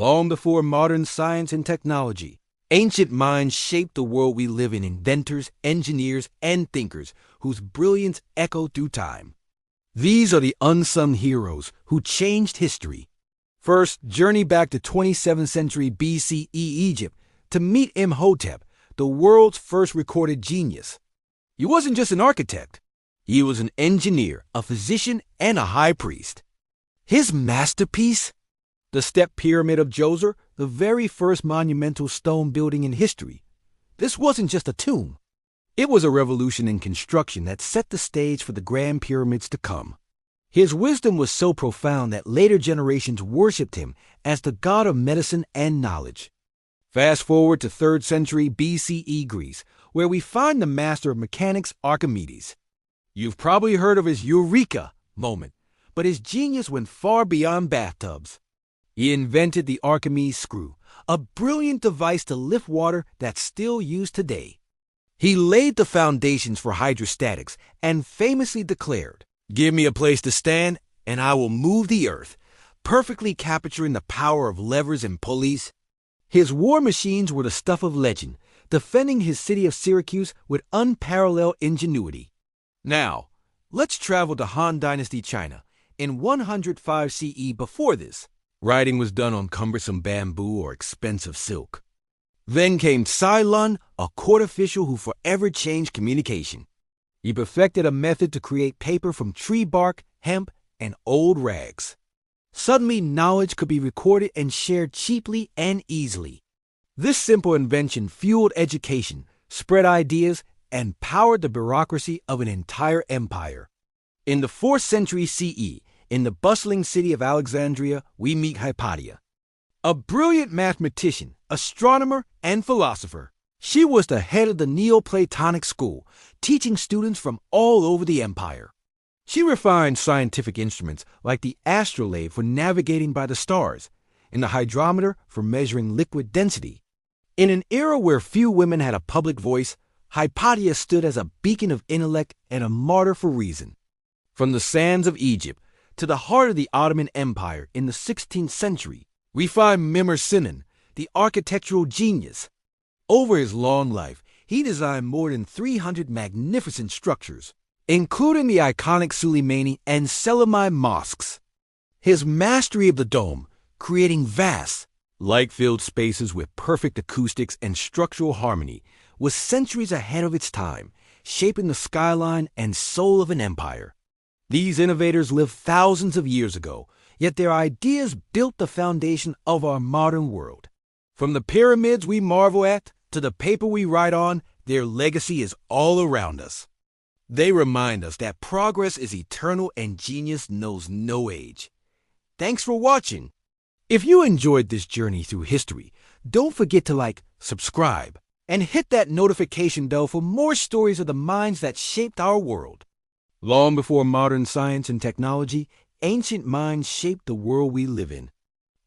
Long before modern science and technology, ancient minds shaped the world we live in. Inventors, engineers, and thinkers whose brilliance echoed through time. These are the unsung heroes who changed history. First, journey back to 27th century BCE Egypt to meet Imhotep, the world's first recorded genius. He wasn't just an architect. He was an engineer, a physician, and a high priest. His masterpiece? The Step Pyramid of Djoser, the very first monumental stone building in history. This wasn't just a tomb. It was a revolution in construction that set the stage for the grand pyramids to come. His wisdom was so profound that later generations worshipped him as the god of medicine and knowledge. Fast forward to 3rd century BCE Greece, where we find the master of mechanics, Archimedes. You've probably heard of his Eureka moment, but his genius went far beyond bathtubs. He invented the Archimedes screw, a brilliant device to lift water that's still used today. He laid the foundations for hydrostatics and famously declared, "Give me a place to stand, and I will move the earth," perfectly capturing the power of levers and pulleys. His war machines were the stuff of legend, defending his city of Syracuse with unparalleled ingenuity. Now, let's travel to Han Dynasty China in 105 CE. Before this, writing was done on cumbersome bamboo or expensive silk. Then came Cylon, a court official who forever changed communication. He perfected a method to create paper from tree bark, hemp, and old rags. Suddenly, knowledge could be recorded and shared cheaply and easily. This simple invention fueled education, spread ideas, and powered the bureaucracy of an entire empire. In the 4th century CE, in the bustling city of Alexandria, we meet Hypatia, a brilliant mathematician, astronomer, and philosopher. She was the head of the Neoplatonic school, teaching students from all over the empire. She refined scientific instruments like the astrolabe for navigating by the stars, and the hydrometer for measuring liquid density. In an era where few women had a public voice, Hypatia stood as a beacon of intellect and a martyr for reason. From the sands of Egypt to the heart of the Ottoman Empire in the 16th century, we find Mimar Sinan, the architectural genius. Over his long life, he designed more than 300 magnificent structures, including the iconic Suleimani and Selimite mosques. His mastery of the dome, creating vast, light-filled spaces with perfect acoustics and structural harmony, was centuries ahead of its time, shaping the skyline and soul of an empire. These innovators lived thousands of years ago, yet their ideas built the foundation of our modern world. From the pyramids we marvel at to the paper we write on, their legacy is all around us. They remind us that progress is eternal and genius knows no age. Thanks for watching. If you enjoyed this journey through history, don't forget to like, subscribe, and hit that notification bell for more stories of the minds that shaped our world. Long before modern science and technology, ancient minds shaped the world we live in.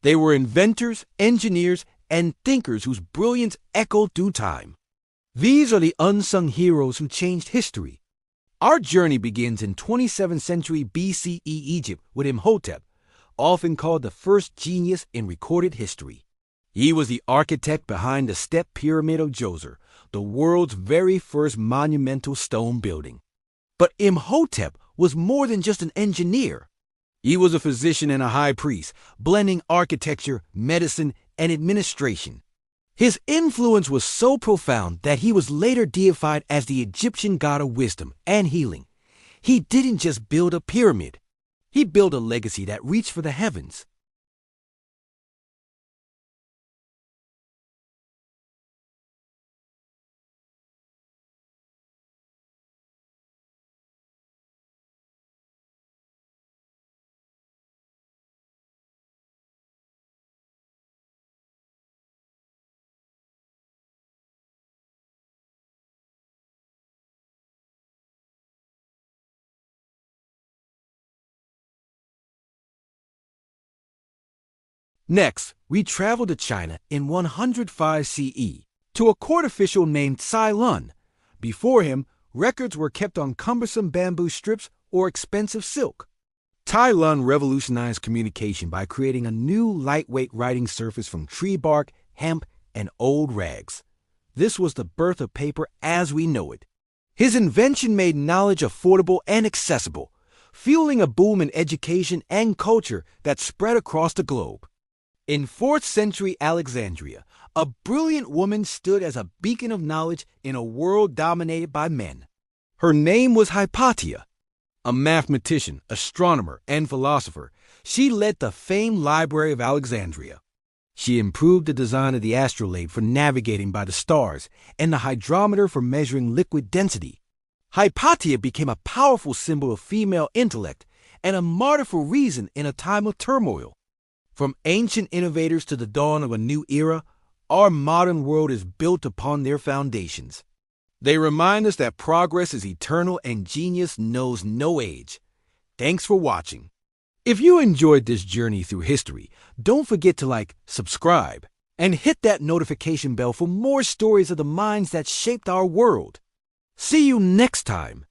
They were inventors, engineers, and thinkers whose brilliance echoed through time. These are the unsung heroes who changed history. Our journey begins in 27th century BCE Egypt with Imhotep, often called the first genius in recorded history. He was the architect behind the Step Pyramid of Djoser, the world's very first monumental stone building. But Imhotep was more than just an engineer. He was a physician and a high priest, blending architecture, medicine, and administration. His influence was so profound that he was later deified as the Egyptian god of wisdom and healing. He didn't just build a pyramid. He built a legacy that reached for the heavens. Next, we travel to China in 105 CE to a court official named Cylon. Before him, records were kept on cumbersome bamboo strips or expensive silk. Tai Lung revolutionized communication by creating a new lightweight writing surface from tree bark, hemp, and old rags. This was the birth of paper as we know it. His invention made knowledge affordable and accessible, fueling a boom in education and culture that spread across the globe. In 4th century Alexandria, a brilliant woman stood as a beacon of knowledge in a world dominated by men. Her name was Hypatia. A mathematician, astronomer, and philosopher, she led the famed Library of Alexandria. She improved the design of the astrolabe for navigating by the stars and the hydrometer for measuring liquid density. Hypatia became a powerful symbol of female intellect and a martyr for reason in a time of turmoil. From ancient innovators to the dawn of a new era, our modern world is built upon their foundations. They remind us that progress is eternal and genius knows no age. Thanks for watching. If you enjoyed this journey through history, don't forget to subscribe, and hit that notification bell for more stories of the minds that shaped our world. See you next time.